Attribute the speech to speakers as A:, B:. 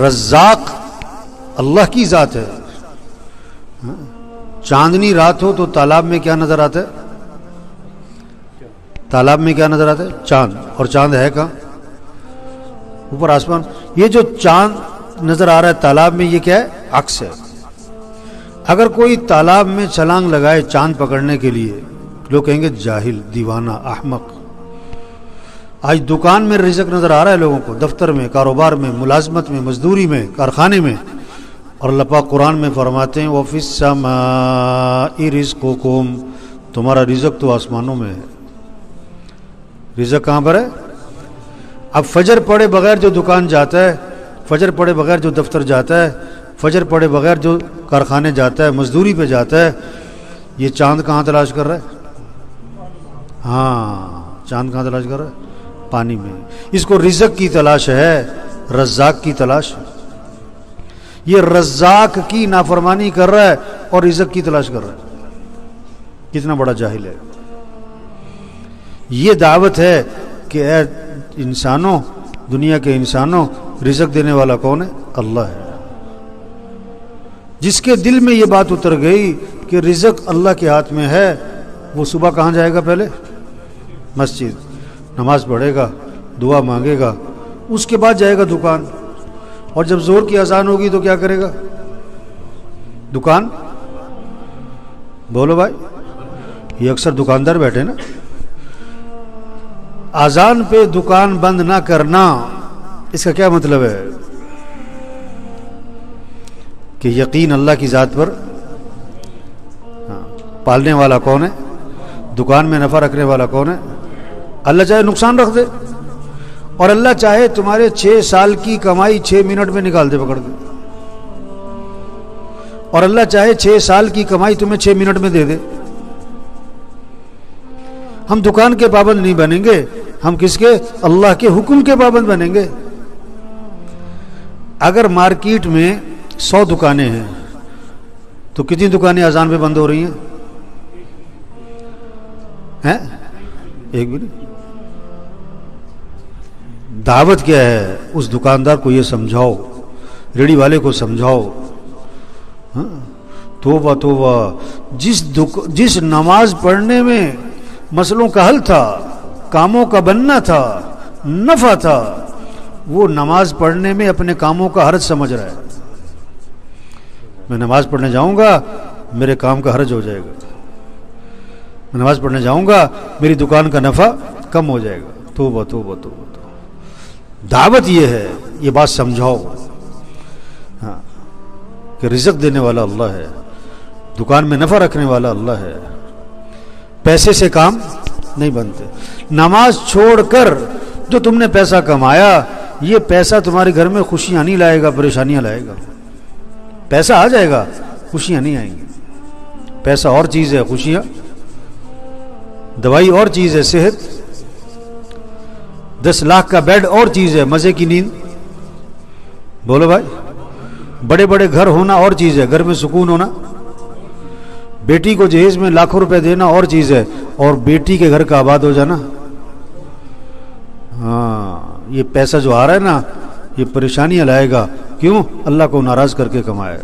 A: رزاق اللہ کی ذات ہے. چاندنی رات ہو تو تالاب میں کیا نظر آتا ہے؟ تالاب میں کیا نظر آتا ہے؟ چاند. اور چاند ہے کہاں؟ اوپر آسمان. یہ جو چاند نظر آ رہا ہے تالاب میں، یہ کیا ہے؟ عکس ہے. اگر کوئی تالاب میں چھلانگ لگائے چاند پکڑنے کے لیے، لوگ کہیں گے جاہل، دیوانہ، احمق. آج دکان میں رزق نظر آ رہا ہے لوگوں کو، دفتر میں، کاروبار میں، ملازمت میں، مزدوری میں، کارخانے میں. اور اللہ پاک قرآن میں فرماتے ہیں وَفِي السَّمَاءِ رِزْقُكُمْ، تمہارا رزق تو آسمانوں میں ہے. رزق کہاں پر ہے؟ اب فجر پڑے بغیر جو دکان جاتا ہے، فجر پڑے بغیر جو دفتر جاتا ہے، فجر پڑے بغیر جو کارخانے جاتا ہے، مزدوری پہ جاتا ہے، یہ چاند کہاں تلاش کر رہا ہے؟ ہاں، چاند کہاں تلاش کر رہا ہے؟ پانی میں. اس کو رزق کی تلاش ہے، رزاق کی تلاش. یہ رزاق کی نافرمانی کر رہا ہے اور رزق کی تلاش کر رہا ہے. کتنا بڑا جاہل ہے. یہ دعوت ہے کہ اے انسانوں، دنیا کے انسانوں، رزق دینے والا کون ہے؟ اللہ ہے. جس کے دل میں یہ بات اتر گئی کہ رزق اللہ کے ہاتھ میں ہے، وہ صبح کہاں جائے گا؟ پہلے مسجد، نماز پڑھے گا، دعا مانگے گا، اس کے بعد جائے گا دکان. اور جب زور کی اذان ہوگی تو کیا کرے گا؟ دکان. بولو بھائی، یہ اکثر دکاندار بیٹھے نا. اذان پہ دکان بند نہ کرنا، اس کا کیا مطلب ہے؟ کہ یقین اللہ کی ذات پر. پالنے والا کون ہے؟ دکان میں نفع رکھنے والا کون ہے؟ اللہ چاہے نقصان رکھ دے، اور اللہ چاہے تمہارے 6 سال کی کمائی 6 منٹ میں نکال دے پکڑ کے، اور اللہ چاہے 6 سال کی کمائی تمہیں 6 منٹ میں دے دے. ہم دکان کے پابند نہیں بنیں گے، ہم کس کے؟ اللہ کے حکم کے پابند بنیں گے. اگر مارکیٹ میں 100 دکانیں ہیں تو کتنی دکانیں اذان پہ بند ہو رہی ہیں؟ ایک بھی نہیں. دعوت کیا ہے؟ اس دکاندار کو یہ سمجھاؤ، ریڑھی والے کو سمجھاؤ. توبہ توبہ. جس نماز پڑھنے میں مسئلوں کا حل تھا، کاموں کا بننا تھا، نفع تھا، وہ نماز پڑھنے میں اپنے کاموں کا حرج سمجھ رہا ہے. میں نماز پڑھنے جاؤں گا، میرے کام کا حرج ہو جائے گا. میں نماز پڑھنے جاؤں گا، میری دکان کا نفع کم ہو جائے گا. توبہ توبہ توبہ. دعوت یہ ہے، یہ بات سمجھاؤ کہ رزق دینے والا اللہ ہے، دکان میں نفع رکھنے والا اللہ ہے. پیسے سے کام نہیں بنتے. نماز چھوڑ کر جو تم نے پیسہ کمایا، یہ پیسہ تمہارے گھر میں خوشیاں نہیں لائے گا، پریشانیاں لائے گا. پیسہ آ جائے گا، خوشیاں نہیں آئیں گی. پیسہ اور چیز ہے، خوشیاں. دوائی اور چیز ہے، صحت. 10 لاکھ کا بیڈ اور چیز ہے، مزے کی نیند. بولو بھائی. بڑے بڑے گھر ہونا اور چیز ہے، گھر میں سکون ہونا. بیٹی کو جہیز میں لاکھوں روپے دینا اور چیز ہے، اور بیٹی کے گھر کا آباد ہو جانا. ہاں، یہ پیسہ جو آ رہا ہے نا، یہ پریشانیاں لائے گا. کیوں؟ اللہ کو ناراض کر کے کمایا.